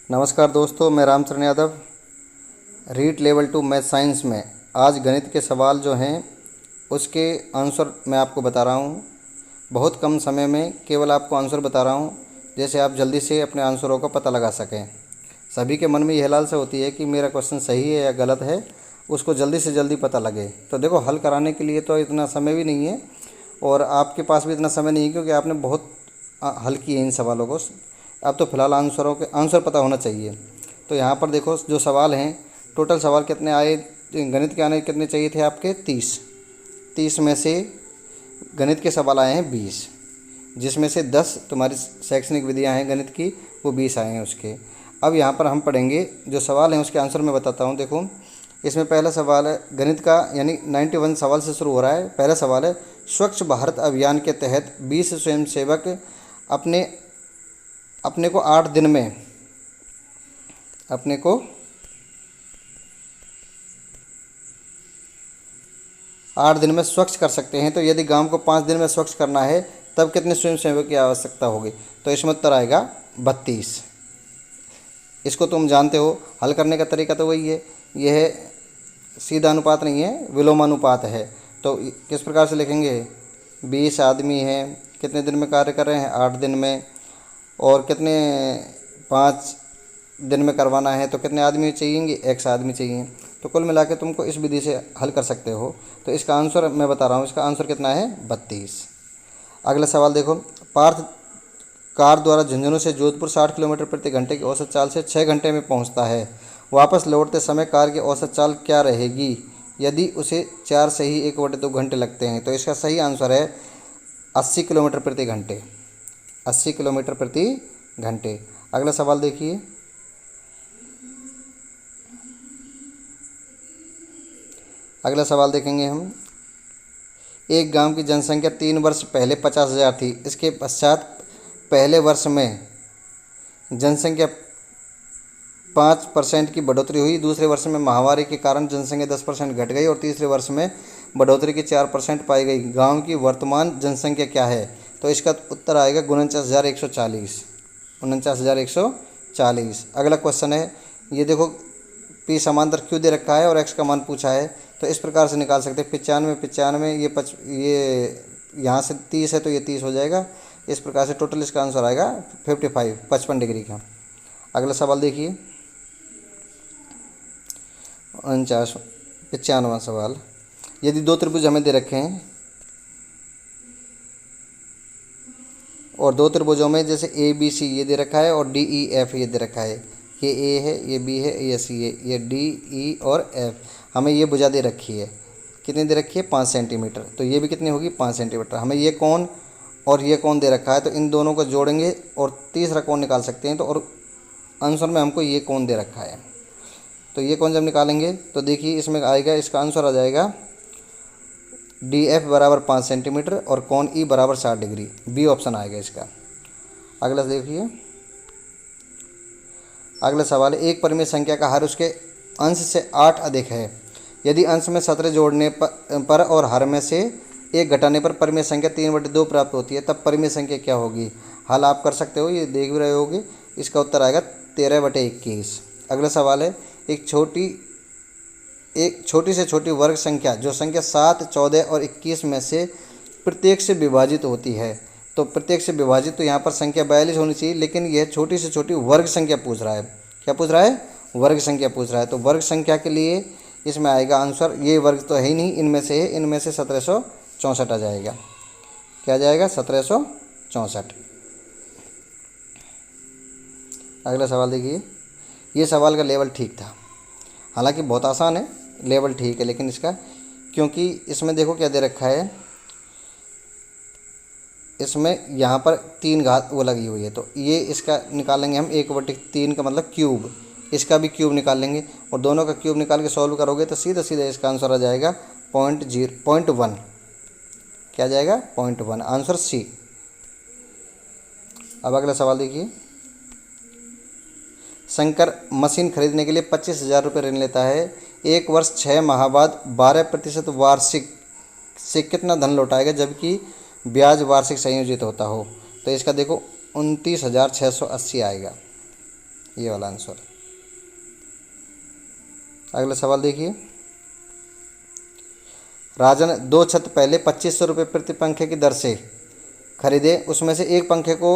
नमस्कार दोस्तों, मैं Ramcharan Yadav. REET level 2 math science में आज गणित के सवाल जो हैं उसके आंसर मैं आपको बता रहा हूँ। बहुत कम समय में केवल आपको आंसर बता रहा हूँ, जैसे आप जल्दी से अपने आंसरों का पता लगा सकें। सभी के मन में यह लालसा होती है कि मेरा क्वेश्चन सही है या गलत है, उसको जल्दी से जल्दी पता लगे। तो देखो, हल कराने के लिए तो इतना समय भी नहीं है और आपके पास भी इतना समय नहीं है, क्योंकि आपने बहुत हल किए इन सवालों को। अब तो फिलहाल आंसरों के आंसर पता होना चाहिए। तो यहाँ पर देखो, जो सवाल हैं, टोटल सवाल कितने आए गणित के आने कितने चाहिए थे आपके? 30 में से गणित के सवाल आए हैं 20, जिसमें से 10 तुम्हारी शैक्षणिक विधियाँ हैं गणित की, वो 20 आए हैं उसके। अब यहाँ पर हम पढ़ेंगे जो सवाल हैं उसके आंसर मैं बताता हूँ। देखो, इसमें पहला सवाल है गणित का, यानी 91 सवाल से शुरू हो रहा है। पहला सवाल है, स्वच्छ भारत अभियान के तहत 20 स्वयंसेवक अपने को 8 दिन में स्वच्छ कर सकते हैं। तो यदि गांव को 5 दिन में स्वच्छ करना है तब कितने स्वयंसेवक की आवश्यकता होगी? तो इसमें उत्तर आएगा 32। इसको तुम जानते हो, हल करने का तरीका तो वही है। यह सीधा अनुपात नहीं है, विलोमानुपात है। तो किस प्रकार से लिखेंगे? 20 आदमी हैं, कितने दिन में कार्य कर रहे हैं? 8 दिन में। और कितने 5 दिन में करवाना है, तो कितने आदमी चाहिए? x आदमी चाहिए। तो कुल मिला के तुमको इस विधि से हल कर सकते हो। तो इसका आंसर मैं बता रहा हूँ, इसका आंसर कितना है? 32। अगला सवाल देखो, पार्थ कार द्वारा झुंझुनू से जोधपुर 60 किलोमीटर प्रति घंटे की औसत चाल से 6 घंटे में पहुँचता है। वापस लौटते समय कार की औसत चाल क्या रहेगी यदि उसे 4 से ही 1/2 घंटे लगते हैं? तो इसका सही आंसर है 80 किलोमीटर प्रति घंटे। 80 किलोमीटर प्रति घंटे। अगला सवाल देखिए, अगला सवाल देखेंगे हम। एक गांव की जनसंख्या 3 वर्ष पहले 50,000 थी। इसके पश्चात पहले वर्ष में जनसंख्या 5% की बढ़ोतरी हुई। दूसरे वर्ष में महामारी के कारण जनसंख्या 10% घट गई और तीसरे वर्ष में बढ़ोतरी की 4% पाई गई। गांव की वर्तमान जनसंख्या क्या है? तो इसका उत्तर आएगा 49,140। 49,140। अगला क्वेश्चन है, ये देखो, पी समांतर क्यों दे रखा है और एक्स का मान पूछा है। तो इस प्रकार से निकाल सकते हैं, 95, ये यहाँ से 30 है तो ये 30 हो जाएगा। इस प्रकार से टोटल इसका आंसर आएगा 55, 55 डिग्री का। अगला सवाल देखिए, 95वां सवाल। यदि 2 त्रिभुज हमें दे रखे हैं और 2 त्रिभुजों में जैसे ABC ये दे रखा है और DEF ये दे रखा है, ये A है, ये B है, ये C है, ये D, E और F। हमें ये भुजा दे रखी है, कितनी दे रखी है? 5 सेंटीमीटर। तो ये भी कितनी होगी? 5 सेंटीमीटर। हमें ये कोण और ये कोण दे रखा है, तो इन दोनों को जोड़ेंगे और तीसरा कोण निकाल सकते हैं। तो और आंसर में हमको ये कोण दे रखा है, तो ये कोण जब निकालेंगे तो देखिए इसमें आएगा, इसका आंसर आ जाएगा DF बराबर 5 सेंटीमीटर और कोण E बराबर 60 डिग्री। बी ऑप्शन आएगा इसका। अगला देखिए, अगला सवाल है, एक परिमेय संख्या का हर उसके अंश से 8 अधिक है। यदि अंश में 17 जोड़ने पर और हर में से 1 घटाने पर परिमेय संख्या 3/2 प्राप्त होती है, तब परिमेय संख्या क्या होगी? हल आप कर सकते हो, ये देख भी रहे होगे। इसका उत्तर आएगा 13/21। अगला सवाल है, एक छोटी से छोटी वर्ग संख्या जो संख्या 7, 14 और 21 में से प्रत्येक से विभाजित होती है। तो प्रत्येक से विभाजित, तो यहाँ पर संख्या 42 होनी चाहिए, लेकिन यह छोटी से छोटी वर्ग संख्या पूछ रहा है। क्या पूछ रहा है? वर्ग संख्या पूछ रहा है। तो वर्ग संख्या के लिए इसमें आएगा आंसर, ये वर्ग तो है ही नहीं, इनमें से 1764 आ जाएगा। क्या आ जाएगा? 1764। अगला सवाल देखिए, ये सवाल का लेवल ठीक था, हालांकि बहुत आसान है, लेवल ठीक है, लेकिन इसका, क्योंकि इसमें देखो क्या दे रखा है, इसमें यहाँ पर 3 घात वो लगी हुई है, तो ये इसका निकालेंगे हम 1/3 का मतलब क्यूब। इसका भी क्यूब निकाल लेंगे और दोनों का क्यूब निकाल के सॉल्व करोगे तो सीधा सीधा इसका आंसर आ जाएगा 0.1। क्या आ जाएगा? 0.1, आंसर सी। अब अगला सवाल देखिए, शंकर मशीन खरीदने के लिए 25,000 रुपये ऋण लेता है। एक वर्ष 6 माह बाद 12% वार्षिक से कितना धन लौटाएगा जबकि ब्याज वार्षिक संयोजित होता हो? तो इसका देखो 29,680 आएगा। ये वाला आंसर। अगला सवाल देखिए, राजन 2 छत पहले 2500 रुपये प्रति पंखे की दर से खरीदे, उसमें से एक पंखे को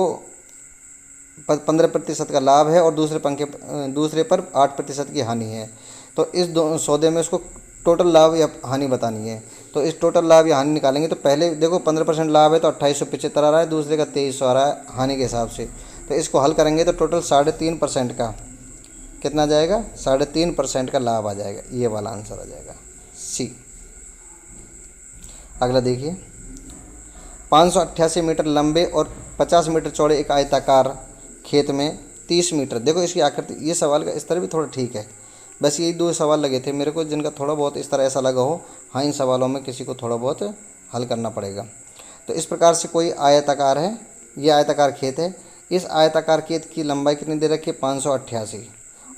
15% का लाभ है और दूसरे पर 8% की हानि है। तो इस सौदे में उसको टोटल लाभ या हानि बतानी है। तो इस टोटल लाभ या हानि निकालेंगे तो पहले देखो 15% लाभ है तो 2875 आ रहा है, दूसरे का 2300 आ रहा है हानि के हिसाब से। तो इसको हल करेंगे तो टोटल 3.5% का कितना जाएगा, 3.5% का लाभ आ जाएगा। ये वाला आंसर आ जाएगा सी। अगला देखिए, 588 मीटर लंबे और 50 मीटर चौड़े एक आयताकार खेत में 30 मीटर, देखो इसकी आकृति, ये सवाल का स्तर भी थोड़ा ठीक है। बस यही 2 सवाल लगे थे मेरे को जिनका थोड़ा बहुत इस तरह ऐसा लगा हो, हाँ इन सवालों में किसी को थोड़ा बहुत हल करना पड़ेगा। तो इस प्रकार से कोई आयताकार है, ये आयताकार खेत है। इस आयताकार खेत की लंबाई कितनी दे रखी है, 588,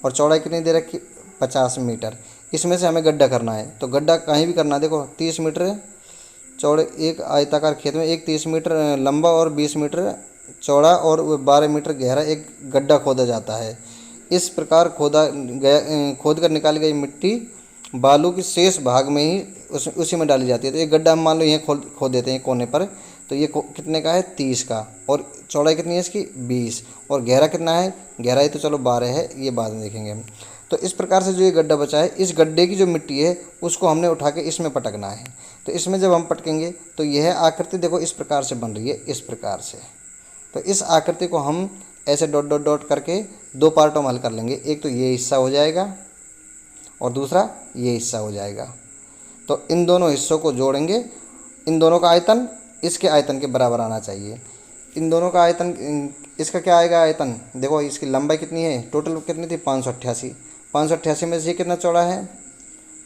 और चौड़ाई कितनी दे रखी, 50 मीटर। इसमें से हमें गड्ढा करना है, तो गड्ढा कहीं भी करना है। देखो 30 मीटर चौड़े एक आयताकार खेत में एक 30 मीटर लंबा और 20 मीटर चौड़ा और 12 मीटर गहरा एक गड्ढा खोदा जाता है। इस प्रकार खोद कर निकाली गई मिट्टी बालू की शेष भाग में ही उसी में डाली जाती है। तो एक गड्ढा हम मान लो यहाँ खोद देते हैं कोने पर, तो ये कितने का है, 30 का, और चौड़ाई कितनी है इसकी, 20, और गहरा कितना है, गहराई तो चलो 12 है, ये बाद में देखेंगे हम। तो इस प्रकार से जो ये गड्ढा बचा है, इस गड्ढे की जो मिट्टी है उसको हमने उठा के इसमें पटकना है। तो इसमें जब हम पटकेंगे तो यह आकृति देखो इस प्रकार से बन रही है, इस प्रकार से। तो इस आकृति को हम ऐसे डॉट डॉट डॉट करके 2 पार्टों में हल कर लेंगे। एक तो ये हिस्सा हो जाएगा और दूसरा ये हिस्सा हो जाएगा। तो इन दोनों हिस्सों को जोड़ेंगे, इन दोनों का आयतन इसके आयतन के बराबर आना चाहिए। इन दोनों का आयतन, इसका क्या आएगा आयतन, देखो इसकी लंबाई कितनी है, टोटल कितनी थी, 588। 588 में से ये कितना चौड़ा है,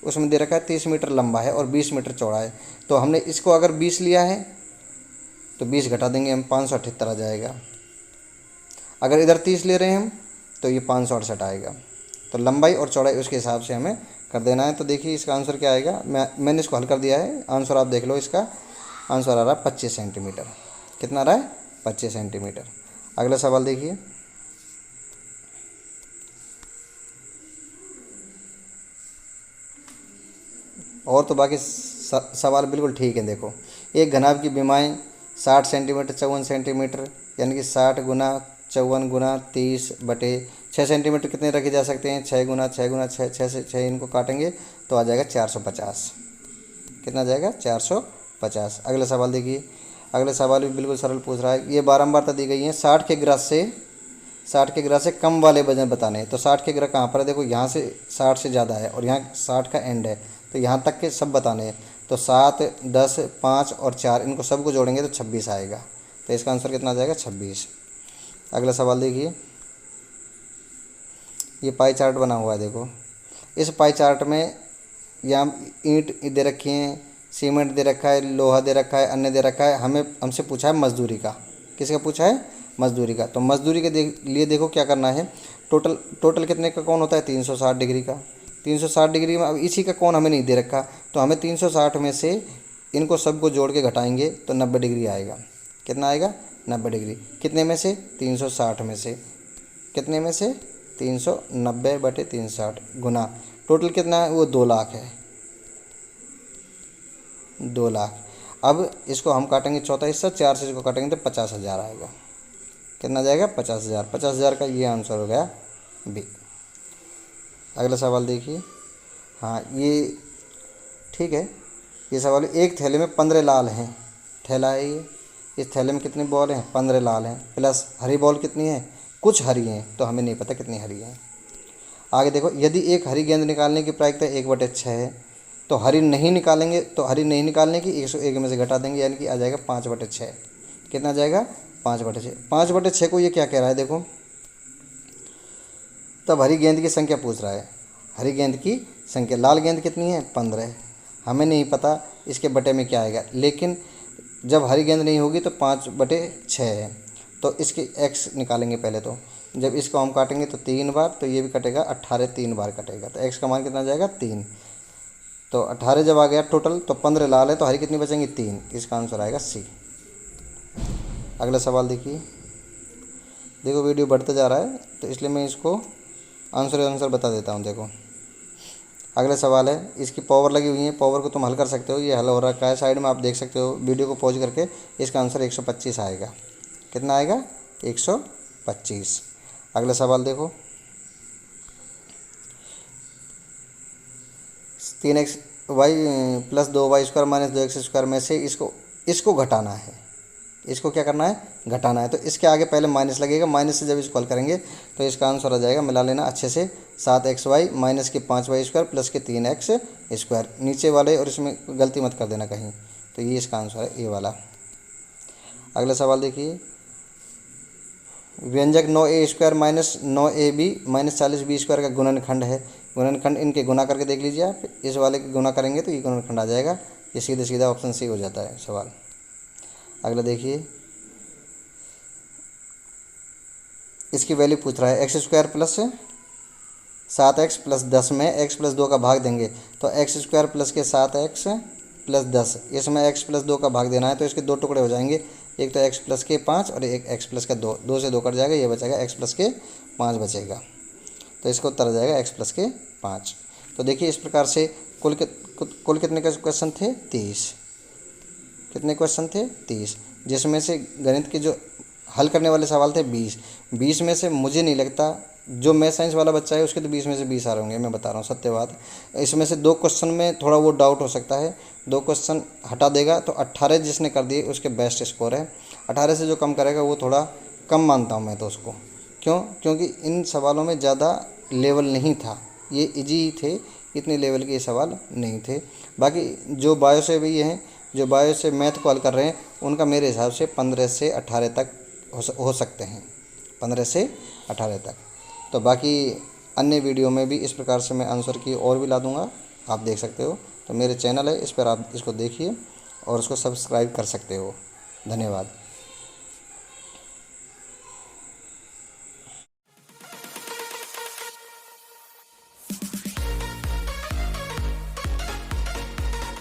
उसमें दे रखा है 30 मीटर लंबा है और 20 मीटर चौड़ा है। तो हमने इसको अगर 20 लिया है तो 20 घटा देंगे हम, 578 आ जाएगा। अगर इधर 30 ले रहे हैं हम तो ये 568 आएगा। तो लंबाई और चौड़ाई उसके हिसाब से हमें कर देना है। तो देखिए इसका आंसर क्या आएगा, मैंने इसको हल कर दिया है, आंसर आप देख लो। इसका आंसर आ रहा है 25 सेंटीमीटर। कितना आ रहा है, 25 सेंटीमीटर। अगला सवाल देखिए, और तो बाकी सवाल बिल्कुल ठीक है। देखो एक घनाभ की विमाएँ 60 सेंटीमीटर 54 सेंटीमीटर, यानी कि 60 गुना 54 गुना 30/6 सेंटीमीटर कितने रखे जा सकते हैं, 6 गुना 6 गुना 6, 6 से 6 इनको काटेंगे तो आ जाएगा 450। कितना जाएगा, 450। अगला सवाल देखिए, अगला सवाल भी बिल्कुल सरल पूछ रहा है। ये बारंबारता दी गई है, 60 के ग्रास से कम वाले वजन बताने हैं। तो 60 के ग्रास कहाँ पर है, देखो यहाँ से 60 से ज़्यादा है और यहाँ 60 का एंड है, तो यहाँ तक के सब बताने हैं। तो 7, 10, 5 और 4 इनको सबको जोड़ेंगे तो 26 आएगा। तो इसका आंसर कितना आ जाएगा, 26। अगला सवाल देखिए, ये पाई चार्ट बना हुआ है। देखो इस पाई चार्ट में यहाँ ईंट दे रखी हैं, सीमेंट दे रखा है, लोहा दे रखा है, अन्य दे रखा है। हमसे पूछा है मजदूरी का। किसका पूछा है, मजदूरी का। तो मजदूरी के लिए देखो क्या करना है, टोटल कितने का कोण होता है, 360 डिग्री का। 360 डिग्री में अब इसी का कोण हमें नहीं दे रखा, तो हमें 360 में से इनको सबको जोड़ के घटाएंगे तो 90 डिग्री आएगा। कितना आएगा, 90 डिग्री। कितने में से, 360 में से। कितने में से, 390/360 गुना टोटल कितना है, वो 2 लाख है, 2 लाख। अब इसको हम काटेंगे चौथा हिस्सा, 4 से इसको काटेंगे तो 50,000 आएगा। कितना जाएगा, 50,000। 50,000 का ये आंसर हो गया बी। अगला सवाल देखिए, हाँ ये ठीक है। ये सवाल, एक थैले में 15 लाल हैं, थैला है ये, इस थैले में कितनी बॉल हैं, 15 लाल हैं, प्लस हरी बॉल कितनी है, कुछ हरी हैं, तो हमें नहीं पता कितनी हरी हैं। आगे देखो, यदि एक हरी गेंद निकालने की प्रायिकता 1/6 है, तो हरी नहीं निकालेंगे, तो हरी नहीं निकालने की 101 में से घटा देंगे, यानी कि आ जाएगा 5/6। कितना जाएगा, 5/6। 5/6 को ये क्या कह रहा है, देखो तब हरी गेंद की संख्या पूछ रहा है। हरी गेंद की संख्या, लाल गेंद कितनी है, 15। हमें नहीं पता इसके बटे में क्या आएगा, लेकिन जब हरी गेंद नहीं होगी तो 5/6 है। तो इसकी x निकालेंगे पहले। तो जब इसको हम काटेंगे तो 3 बार, तो ये भी कटेगा, 18 3 बार कटेगा। तो x का मान कितना जाएगा, 3। तो 18 जब आ गया टोटल, तो 15 लाल है, तो हरी कितनी बचेंगी, 3। इसका आंसर आएगा सी। अगला सवाल देखिए, देखो वीडियो बढ़ता जा रहा है तो इसलिए मैं इसको आंसर बता देता हूँ। देखो अगला सवाल है, इसकी पावर लगी हुई है, पावर को तुम हल कर सकते हो। ये हल हो रखा है, साइड में आप देख सकते हो, वीडियो को पॉज करके। इसका आंसर 125 आएगा। कितना आएगा? 125। अगला सवाल देखो, 3x Y plus 2y² minus 2x² में से इसको घटाना है। इसको क्या करना है? घटाना है। तो इसके आगे पहले माइनस लगेगा, माइनस से जब इसको हल करेंगे तो इसका आंसर आ जाएगा, मिला लेना अच्छे से, 7xy माइनस के 5y² प्लस के 3x²। नीचे वाले और इसमें गलती मत कर देना कहीं। तो ये इसका आंसर है, ये वाला। अगला सवाल देखिए, व्यंजक 9a² minus 9ab minus 40b² का गुणनखंड है। गुणनखंड इनके गुना करके देख लीजिए आप। इस वाले के गुना करेंगे तो ये गुणनखंड आ जाएगा। ये सीधे सीधा ऑप्शन सी हो जाता है सवाल। अगला देखिए, इसकी वैल्यू पूछ रहा है, x² प्लस 7x प्लस 10 में x प्लस 2 का भाग देंगे तो x² प्लस के 7x प्लस 10, इसमें x प्लस 2 का भाग देना है। तो इसके दो टुकड़े हो जाएंगे, एक तो x प्लस के 5 और एक x प्लस का 2। 2 से 2 कट जाएगा, ये बचेगा x प्लस के 5 बचेगा। तो इसको उत्तर आ जाएगा x प्लस के 5। तो देखिए इस प्रकार से कुल कितने क्वेश्चन थे? 30। कितने क्वेश्चन थे? 30, जिसमें से गणित के जो हल करने वाले सवाल थे 20। 20 में से मुझे नहीं लगता, जो मैथ साइंस वाला बच्चा है उसके तो 20 में से 20 आ रहे होंगे, मैं बता रहा हूँ सत्य बात। इसमें से 2 क्वेश्चन में थोड़ा वो डाउट हो सकता है, 2 क्वेश्चन हटा देगा तो 18 जिसने कर दिए उसके बेस्ट स्कोर है। 18 से जो कम करेगा वो थोड़ा कम मानता हूँ मैं तो उसको। क्यों? क्योंकि इन सवालों में ज़्यादा लेवल नहीं था, ये इजी थे, इतने लेवल के ये सवाल नहीं थे। बाकी जो बायो से भी हैं, जो बायो से मैथ को हल कर रहे हैं, उनका मेरे हिसाब से 15 से 18 तक हो सकते हैं, 15 से 18 तक। तो बाकी अन्य वीडियो में भी इस प्रकार से मैं आंसर की और भी ला दूंगा, आप देख सकते हो। तो मेरे चैनल है, इस पर आप इसको देखिए और उसको सब्सक्राइब कर सकते हो। धन्यवाद।